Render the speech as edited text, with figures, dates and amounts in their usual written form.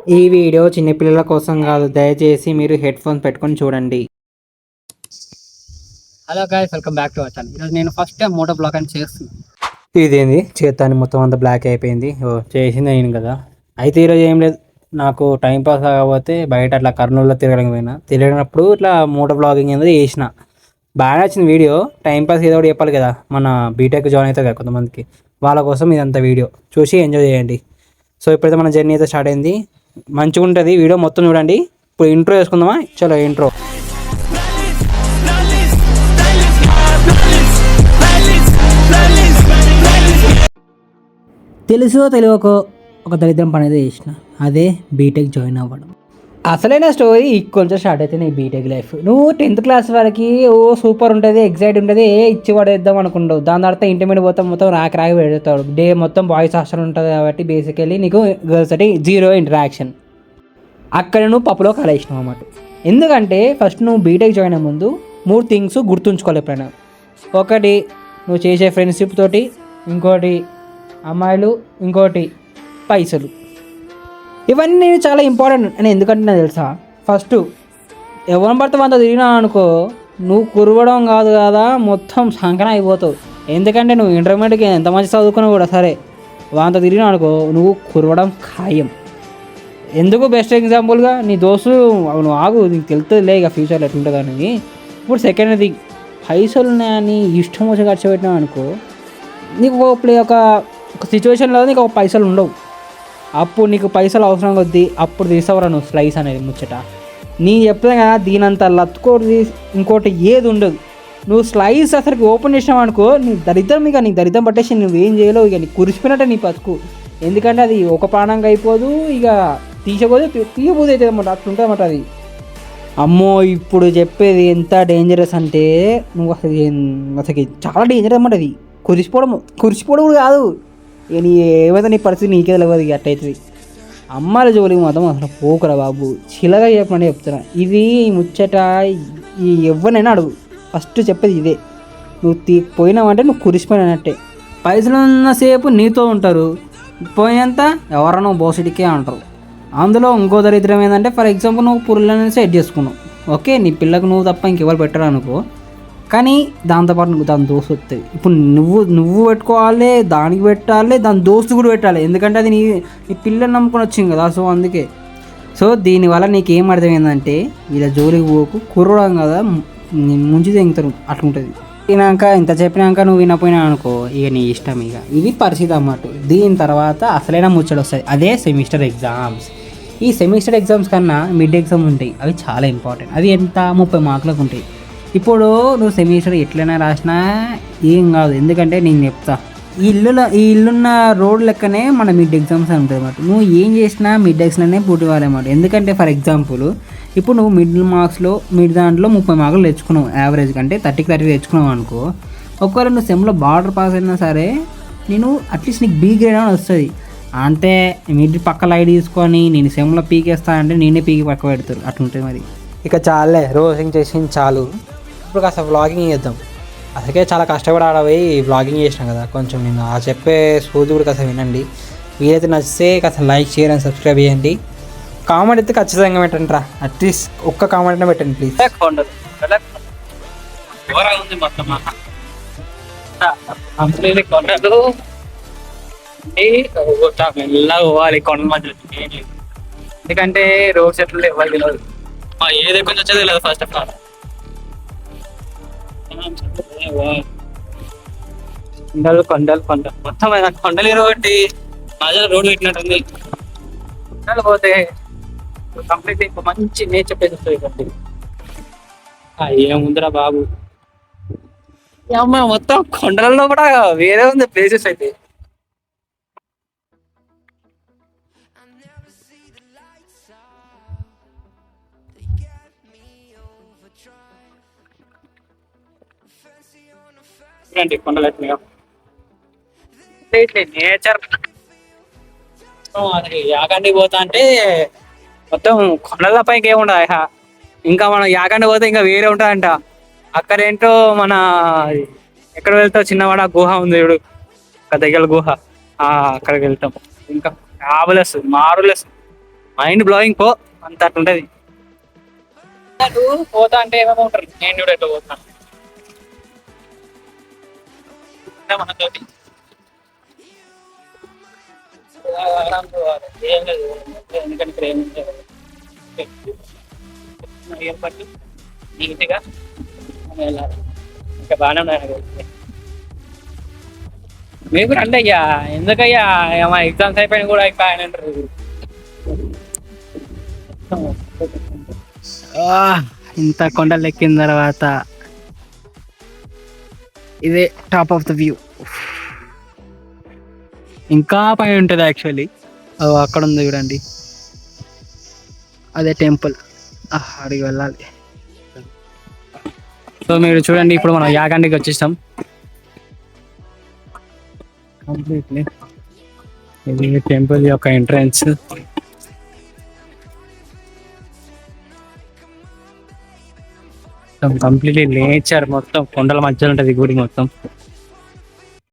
ఈ వీడియో చిన్నపిల్లల కోసం కాదు, దయచేసి మీరు హెడ్ ఫోన్స్ పెట్టుకొని చూడండి. Hello guys, welcome back to our channel. ఈరోజు నేను ఫస్ట్ టైం మోటో బ్లాగ్ అని చేస్తున్నాను. ఇదేంది చేతాన్ని మొత్తం అంతా బ్లాక్ అయిపోయింది. చేసింది అయింది కదా. అయితే ఈరోజు ఏం లేదు, నాకు టైం పాస్ కాకపోతే బయట అట్లా కర్నూలులో తిరిగినప్పుడు ఇట్లా మోటో బ్లాగింగ్ అనేది చేసిన. బాగా నచ్చింది వీడియో. టైం పాస్ ఏదో ఒకటి చెప్పాలి కదా, మన బీటెక్ జాయిన్ అవుతుంది కదా కొంతమందికి, వాళ్ళ కోసం ఇదంతా వీడియో చూసి ఎంజాయ్ చేయండి. సో ఇప్పుడైతే మన జర్నీ అయితే స్టార్ట్ అయింది. మంచిగా ఉంటుంది వీడియో, మొత్తం చూడండి. ఇప్పుడు ఇంట్రో వేసుకుందామా? చలో ఇంట్రో. తెలుసో తెలియకో ఒక దరిద్రం పని అయితే చేసిన, అదే బీటెక్ జాయిన్ అవ్వడం. అసలైన స్టోరీ కొంచెం స్టార్ట్ అయితే నీ బీటెక్ లైఫ్. నువ్వు 10th క్లాస్ వరకు సూపర్ ఉంటుంది, ఎగ్జైట్ ఉంటుంది, ఇచ్చి పడేద్దాం అనుకుంటావు. దాని తర్వాత ఇంటర్మీడియట్ మొత్తం రాకి పెడతాడు. డే మొత్తం బాయ్స్ హాస్టల్ ఉంటుంది కాబట్టి బేసికలీ నీకు గర్ల్స్ అంటే జీరో ఇంటరాక్షన్. అక్కడ నువ్వు పప్పులో కలేసినావు అన్నమాట. ఎందుకంటే ఫస్ట్ నువ్వు బీటెక్ జాయిన్ అయ్యే ముందు 3 థింగ్స్ గుర్తుంచుకోవాలి ఎప్పుడైనా. ఒకటి నువ్వు చేసే ఫ్రెండ్షిప్ తోటి, ఇంకోటి అమ్మాయిలు, ఇంకోటి పైసలు. ఇవన్నీ చాలా ఇంపార్టెంట్ అని ఎందుకంటే నాకు తెలుసా. ఫస్ట్ ఎవరిని పడితే అంత తిరిగినా అనుకో, నువ్వు కురవడం కాదు కదా, మొత్తం సంకన అయిపోతావు. ఎందుకంటే నువ్వు ఇంటర్మీడియట్కి ఎంత మంచి చదువుకున్నా కూడా సరే, అంత తిరిగినా అనుకో నువ్వు కురవడం ఖాయం. ఎందుకు బెస్ట్ ఎగ్జాంపుల్గా నీ దోస్తు, నువ్వు ఆగు, నీకు తెలుస్తుందిలే ఇక ఫ్యూచర్లో ఎట్లుంటుంది అని. ఇప్పుడు సెకండ్ థింగ్, పైసలు ఉన్నాయని ఇష్టం వచ్చి ఖర్చు పెట్టినావు అనుకో, నీకు ఒక సిచ్యువేషన్లో నీకు ఒక పైసలు ఉండవు. అప్పుడు నీకు పైసలు అవసరం కొద్దీ అప్పుడు తీసావరా నువ్వు స్లైస్ అనేది ముచ్చట. నేను చెప్తాను కదా, దీనంత లత్తుకోటి ఇంకోటి ఏది ఉండదు. నువ్వు స్లైస్ అసలుకి ఓపెన్ చేసినావు అనుకో, నీ దరిద్రం, ఇక నీ దరిద్రం పట్టేసి నువ్వేం చేయలేవు. ఇక నీకు కురిసిపోయినట్టే నీ బతుకు. ఎందుకంటే అది ఒక ప్రాణంగా అయిపోదు, ఇక తీయబోతే అవుతుంది అన్నమాట. అట్లుంటుంది అన్నమాట అది. అమ్మో, ఇప్పుడు చెప్పేది ఎంత డేంజరస్ అంటే, నువ్వు అసలు చాలా డేంజరస్ అన్నమాట అది. కురిసిపోవడం కూడా కాదు, ఇక నీ ఏమైతే నీ పరిస్థితి నీకే తెలియదు. ఇక అట్టయితుంది. అమ్మాయిల జోలికి మాత్రం అసలు పోకురా బాబు, చిల్లగా చెప్పమని చెప్తున్నా. ఇది ముచ్చట ఎవరినైనా అడుగు, ఫస్ట్ చెప్పేది ఇదే. నువ్వు పోయినావంటే నువ్వు కురిసిపోయినట్టే. పైసలు ఉన్నసేపు నీతో ఉంటారు, పోయినంత ఎవరన్నా బోసిడికే అంటారు. అందులో ఇంకో దరిద్రం ఏంటంటే, ఫర్ ఎగ్జాంపుల్ నువ్వు పురులని సెట్ చేసుకున్నావు, ఓకే, నీ పిల్లకు నువ్వు తప్ప ఇంకెవరు పెట్టరు అనుకో, కానీ దాంతోపాటు నువ్వు దాని దోస్తు వస్తుంది. ఇప్పుడు నువ్వు పెట్టుకోవాలి, దానికి పెట్టాలి, దాని దోస్తు కూడా పెట్టాలి. ఎందుకంటే అది నీ పిల్లని నమ్ముకొని వచ్చింది కదా. సో అందుకే. సో దీనివల్ల నీకేం అర్థమైందంటే, ఇలా జోలికి పోకు, కుర్రడం కదా, ముంచి తెంగుతారు, అట్లుంటుంది. వినాక ఇంత చెప్పినాక నువ్వు వినపోయినా అనుకో, ఇక నీ ఇష్టం. ఇక ఇది పరిస్థితి అన్నమాట. దీని తర్వాత అసలైన ముచ్చట వస్తుంది, అదే సెమిస్టర్ ఎగ్జామ్స్. ఈ సెమిస్టర్ ఎగ్జామ్స్ కన్నా మిడ్ ఎగ్జామ్ ఉంటాయి, అవి చాలా ఇంపార్టెంట్. అవి ఎంత 30 మార్కులకు ఉంటాయి. ఇప్పుడు నువ్వు సెమిస్టర్ ఎట్లయినా రాసినా ఏం కాదు, ఎందుకంటే నేను చెప్తా, ఈ ఇల్లున్న రోడ్ లెక్కనే మన మిడ్ ఎగ్జామ్స్ అని ఉంటుంది అన్నమాట. నువ్వు ఏం చేసినా మిడ్ ఎగ్జామ్లోనే పూర్తి కావాలన్నమాట. ఎందుకంటే ఫర్ ఎగ్జాంపుల్ ఇప్పుడు నువ్వు మిడ్ దాంట్లో 30 మార్కులు తెచ్చుకున్నావు, యావరేజ్ కంటే 30కి 30 తెచ్చుకున్నావు అనుకో, ఒకవేళ నువ్వు సెమ్లో బార్డర్ పాస్ అయినా సరే నేను అట్లీస్ట్ నీకు బీ గ్రేడ్ అని వస్తుంది. అంతే, మిడ్ పక్క లైట్ తీసుకొని నేను సెమ్లో పీకేస్తా అంటే నేనే పీకి పక్క పెడతారు, అట్లుంటుంది మరి. ఇక చాలే రోజింగ్ చేసింది చాలు. ఇప్పుడు కాస్త వ్లాగింగ్ చేద్దాం. అసలుకే చాలా కష్టపడి ఆడపోయి వ్లాగింగ్ చేసినాం కదా, కొంచెం నేను ఆ చెప్పే సూది కూడా కాస్త వినండి. వీలైతే నచ్చితే కాస్త లైక్, షేర్ అండ్ సబ్స్క్రైబ్ చేయండి. కామెంట్ అయితే ఖచ్చితంగా పెట్టండి రా, అట్లీస్ట్ ఒక్క కామెంట్ అయినా పెట్టండి ప్లీజ్. పోవాలి కొండ మధ్యలో, ఎందుకంటే రోడ్ సెట్లు ఎవరు తెలియదు, ఏది కొంచెం వచ్చేది తెలియదు. ఫస్ట్ ఆఫ్ ఆల్ కొండలు మొత్తం కొండలు ఇరవట్టి మధ్యలో రోడ్డు పెట్టినట్టుంది. కొండలు పోతే కంప్లీట్ ఇంకో మంచి నేచర్ ప్లేస్ వస్తుంది కాబట్టి ఏముందిరా బాబు, మొత్తం కొండలలో కూడా వేరే ఉంది ప్లేసెస్ అయితే. కొండలు నేచర్ యాగండి పోతా అంటే మొత్తం కొండల పైకి ఏముండదు. ఇంకా మనం యాగండి పోతే ఇంకా వేరే ఉంటుందంట. అక్కడేంటో మన ఎక్కడ వెళ్తావు, చిన్నవాడ గుహ ఉంది చూడు, దగ్గర గుహ, అక్కడికి వెళ్తాం. ఇంకా మార్వలెస్ మైండ్ బ్లోయింగ్ పో అంత అట్లుంటది. నువ్వు పోతా అంటే ఏమేమో ఉంటారు, నేను కూడా ఎట్లా పోతాను మనతోటి ఆరాం పోవాలి. ఏం లేదు, ఎందుకంటే ఇక్కడ ఏమి ఏం పట్టి నీట్గా వెళ్ళాలి. ఇంకా బాగానే ఉన్నాయి. మీరు కూడా అంటే అయ్యా ఎందుకయ్యా మా ఎగ్జామ్స్ అయిపోయినా కూడా అయిపోయాయని అంటారు. ఇంత కొండలు ఎక్కిన తర్వాత ఇదే టాప్ ఆఫ్ ద వ్యూ. ఇంకా పైన ఉంటుంది యాక్చువల్లీ, అక్కడ ఉంది చూడండి, అదే టెంపుల్, అడిగి వెళ్ళాలి. సో మీరు చూడండి, ఇప్పుడు మనం యాగంటికి వచ్చేసాం కంప్లీట్లీ. ఇది టెంపుల్ యొక్క ఎంట్రన్స్. కంప్లీట్లీ నేచర్, మొత్తం కొండల మధ్యలో ఉంటుంది గుడి మొత్తం.